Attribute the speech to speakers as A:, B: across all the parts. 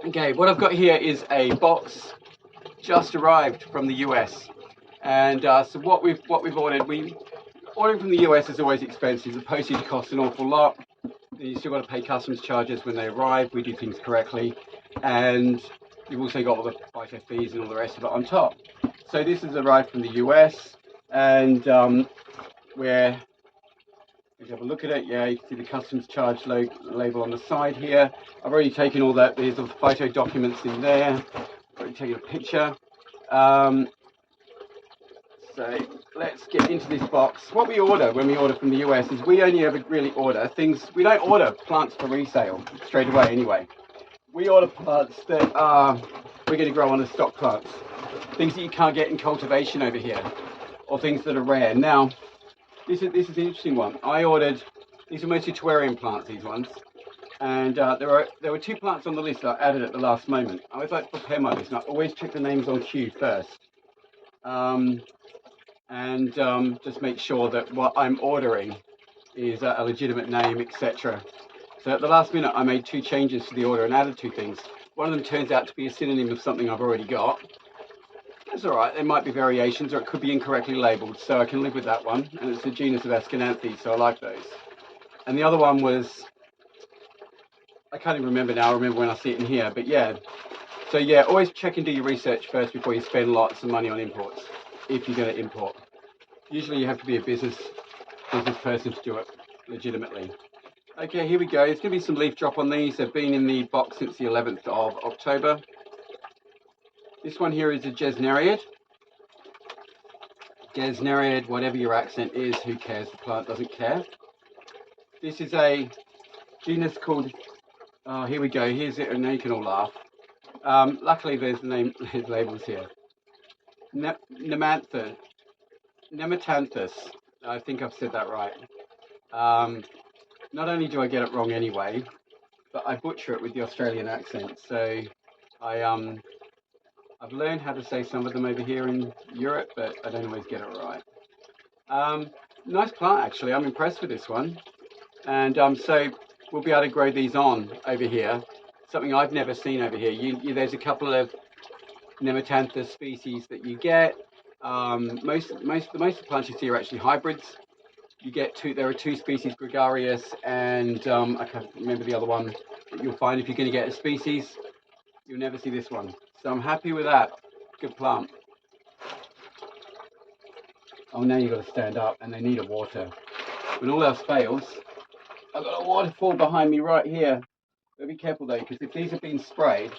A: Okay, what I've got here is a box just arrived from the US, and so what we've ordered. Ordering from the US is always expensive. The postage costs an awful lot. You still got to pay customs charges when they arrive. We do things correctly, and you've also got all the FIFO fees and all the rest of it on top. So this has arrived from the US, and we're you have a look at it. Yeah, you can see the customs charge label on the side here. I've already taken all that. There's all the photo documents in there. I've already taken a picture. So let's get into this box. What we order when we order from the US is we only ever really order things. We don't order plants for resale straight away anyway. We order plants that we're going to grow on as stock plants. Things that you can't get in cultivation over here, or things that are rare. Now, this is an interesting one. I ordered, these are mostly terrarium plants, these ones. And there were 2 plants on the list that I added at the last moment. I always like to prepare my list, and I always check the names on queue first. Just make sure that what I'm ordering is a legitimate name, etc. So at the last minute, I made 2 changes to the order and added 2 things. One of them turns out to be a synonym of something I've already got. That's all right. There might be variations, or it could be incorrectly labelled, so I can live with that one. And it's a genus of Askenanthes, so I like those. And the other one was, I can't even remember now. I remember when I see it in here, but yeah. So yeah, always check and do your research first before you spend lots of money on imports, if you're going to import. Usually you have to be a business person to do it legitimately. Okay, here we go. There's going to be some leaf drop on these. They've been in the box since the 11th of October. This one here is a Gesneriad. Gesneriad, whatever your accent is, who cares? The plant doesn't care. This is a genus called, oh, here we go. Here's it, and now you can all laugh. Luckily, there's labels here. Nematanthus. I think I've said that right. Not only do I get it wrong anyway, but I butcher it with the Australian accent. So I've learned how to say some of them over here in Europe, but I don't always get it right. Nice plant, actually. I'm impressed with this one. And so we'll be able to grow these on over here. Something I've never seen over here. There's a couple of Nematanthus species that you get. Most of the plants you see are actually hybrids. You get 2. There are 2 species, gregarious, and I can't remember the other one that you'll find if you're going to get a species. You'll never see this one. So I'm happy with that. Good plant. Oh, now you've got to stand up, and they need a water. When all else fails, I've got a waterfall behind me right here. But be careful though, because if these have been sprayed,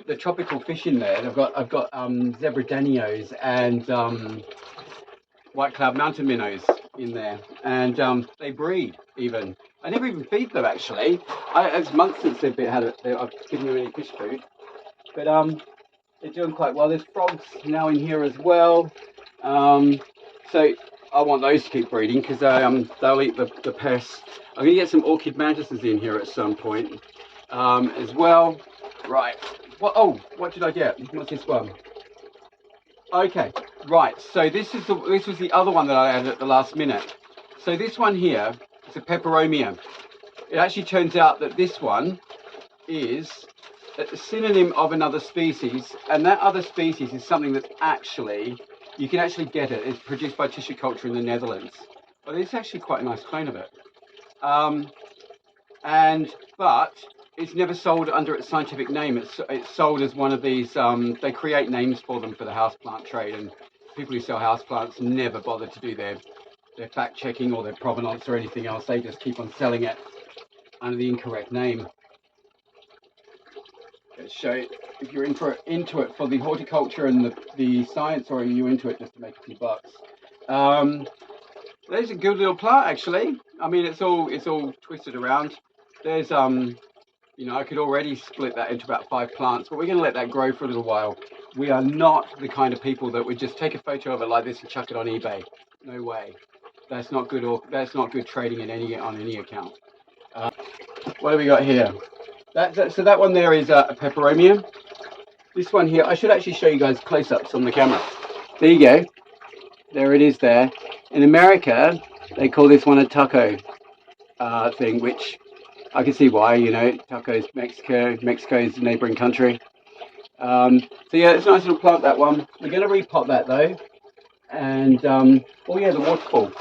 A: the tropical fish in there. I've got zebradanios and white cloud mountain minnows in there, and they breed even. I never even feed them actually. It's months since I've given them any fish food, but they're doing quite well. There's frogs now in here as well, so I want those to keep breeding because they'll eat the pests. I'm going to get some orchid mantises in here at some point as well. Right. What did I get? What's this one? Okay, right. So this was the other one that I added at the last minute. So this one here is a peperomia. It actually turns out that this one is a synonym of another species, and that other species is something that you can actually get it. It's produced by tissue culture in the Netherlands. But it's actually quite a nice clone of it. But it's never sold under its scientific name. It's sold as one of these. They create names for them for the houseplant trade, and people who sell houseplants never bother to do their fact checking or their provenance or anything else. They just keep on selling it under the incorrect name. Let's show you if you're into it for the horticulture and the science, or are you into it just to make a few bucks. There's a good little plant actually. I mean, it's all twisted around. There's I could already split that into about 5 plants, but we're going to let that grow for a little while. We are not the kind of people that would just take a photo of it like this and chuck it on eBay. No way. That's not good. That's not good trading on any account. What have we got here? So that one there is a peperomia. This one here, I should actually show you guys close-ups on the camera. There you go. There it is there. In America, they call this one a taco thing, which I can see why, you know, Chaco's Mexico's neighbouring country. So yeah, it's a nice little plant, that one. We're going to repot that though. And oh yeah, the waterfall.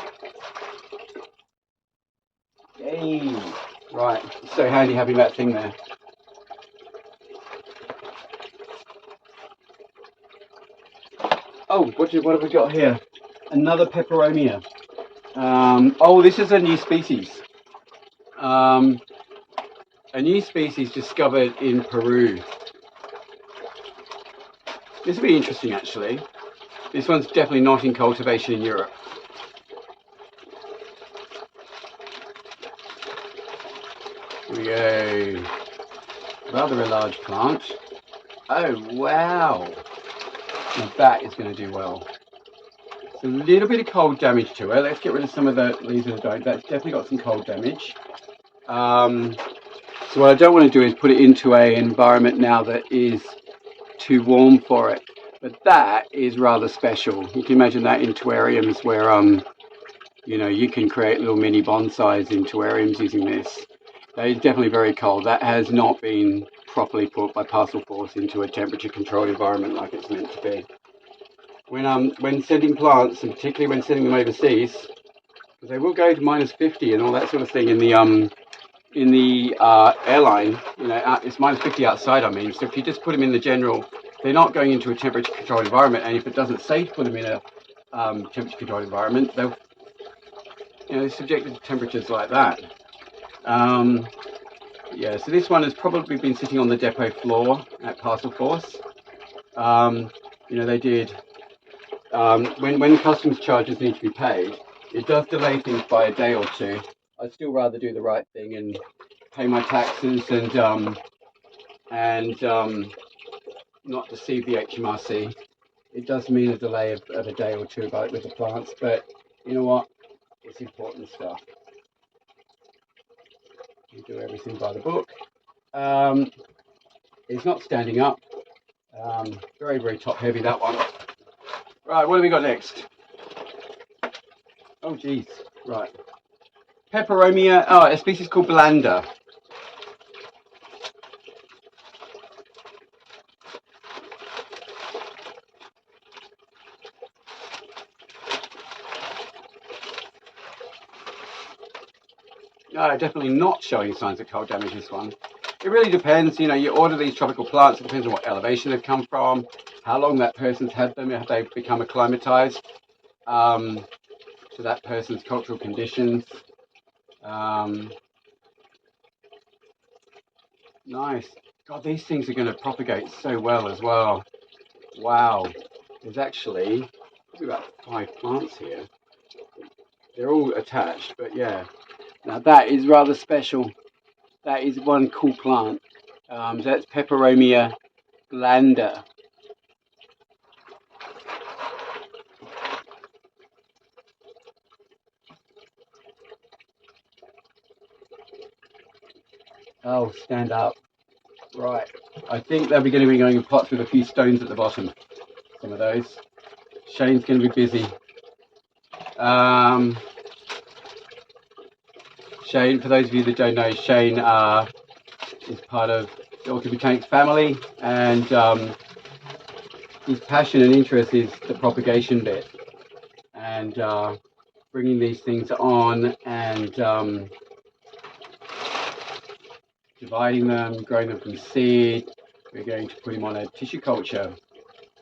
A: Yay! Right, it's so handy having that thing there. Oh, what have we got here? Another peperomia. Oh, this is a new species. A new species discovered in Peru. This will be interesting, actually. This one's definitely not in cultivation in Europe. Here we go. Rather a large plant. Oh, wow. Now that is going to do well. It's a little bit of cold damage to it. Let's get rid of some of the leaves that are dying. That's definitely got some cold damage. So what I don't want to do is put it into an environment now that is too warm for it. But that is rather special. You can imagine that in terrariums where, you know, you can create little mini bonsais in terrariums using this. That is definitely very cold. That has not been properly put by Parcel Force into a temperature controlled environment like it's meant to be. When sending plants, and particularly when sending them overseas, because they will go to -50 and all that sort of thing in the airline, you know, it's -50 outside, I mean. So if you just put them in the general, they're not going into a temperature controlled environment, and if it doesn't say to put them in a temperature controlled environment, they'll, you know, subjected to temperatures like that. Yeah, so this one has probably been sitting on the depot floor at Parcel Force. You know, they did, when customs charges need to be paid, it does delay things by a day or two. I'd still rather do the right thing and pay my taxes and not deceive the HMRC. It does mean a delay of a day or two with the plants, but you know what? It's important stuff. You do everything by the book. It's not standing up. Very, very top heavy, that one. Right, what have we got next? Oh, geez. Right. Peperomia. Oh, a species called Blanda. Definitely not showing signs of cold damage, this one. It really depends, you know, you order these tropical plants, it depends on what elevation they've come from, how long that person's had them, have they become acclimatized to that person's cultural conditions. Nice. God, these things are going to propagate so well as well. Wow. There's actually probably about 5 plants here. They're all attached, but yeah. Now that is rather special. That is one cool plant. So that's Peperomia Blanda. Oh, stand up. Right. I think they'll be going to be going in pots with a few stones at the bottom. Some of those. Shane's going to be busy. Shane, for those of you that don't know, Shane is part of the Orchid Botanics family, and his passion and interest is the propagation bit, and bringing these things on and dividing them, growing them from seed. We're going to put him on a tissue culture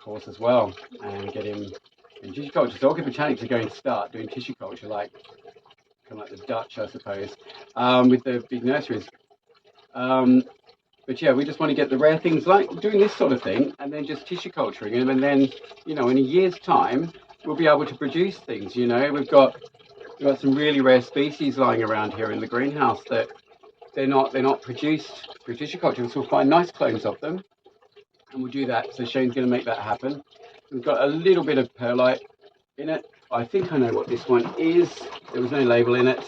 A: course as well and get him in tissue culture. So Orchid Botanics are going to start doing tissue culture like the Dutch, I suppose, with the big nurseries. But yeah, we just want to get the rare things like doing this sort of thing and then just tissue culturing them, and then, you know, in a year's time we'll be able to produce things. You know, we've got some really rare species lying around here in the greenhouse that they're not produced through tissue culture, so we'll find nice clones of them and we'll do that. So Shane's going to make that happen. We've got a little bit of perlite in it. I think I know what this one is. There was no label in it,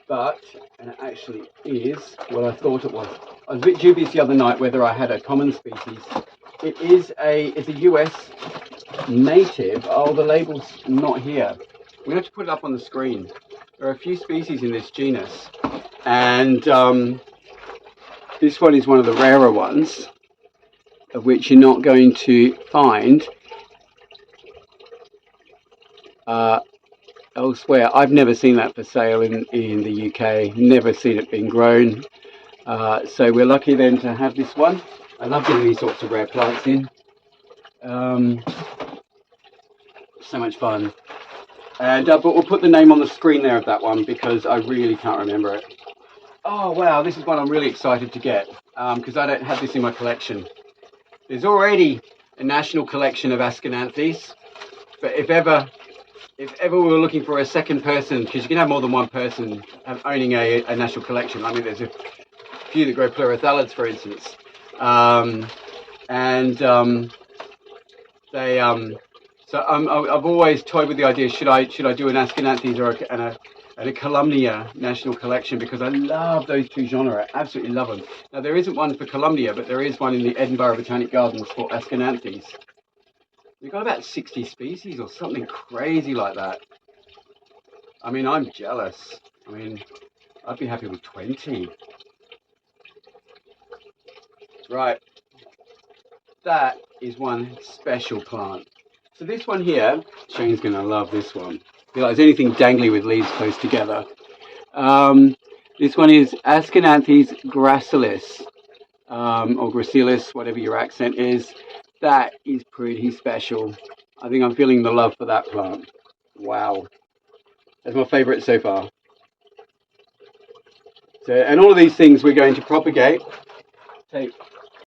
A: but it actually is what I thought it was. I was a bit dubious the other night whether I had a common species. It's a US native. Oh, the label's not here. We have to put it up on the screen. There are a few species in this genus, and This one is one of the rarer ones, of which you're not going to find elsewhere. I've never seen that for sale in the UK, never seen it being grown. So we're lucky then to have this one. I love getting these sorts of rare plants in. So much fun. And but we'll put the name on the screen there of that one because I really can't remember it. Oh wow, this is one I'm really excited to get because I don't have this in my collection. There's already a national collection of Askenanthes, but if ever we were looking for a second person, because you can have more than one person owning a national collection. I mean, there's a few that grow pleurothalids, for instance, So I've always toyed with the idea: should I do an Askenanthes or a Columnia national collection, because I love those two genera, absolutely love them. Now there isn't one for Columnia, but there is one in the Edinburgh Botanic Gardens for Askenanthes. We've got about 60 species or something crazy like that. I mean, I'm jealous. I mean, I'd be happy with 20. Right, that is one special plant. So this one here, Shane's going to love this one. If you like, there's anything dangly with leaves close together. This one is Askenanthes gracilis, or gracilis, whatever your accent is. That is pretty special. I think I'm feeling the love for that plant. Wow. That's my favourite so far. So, and all of these things we're going to propagate. Take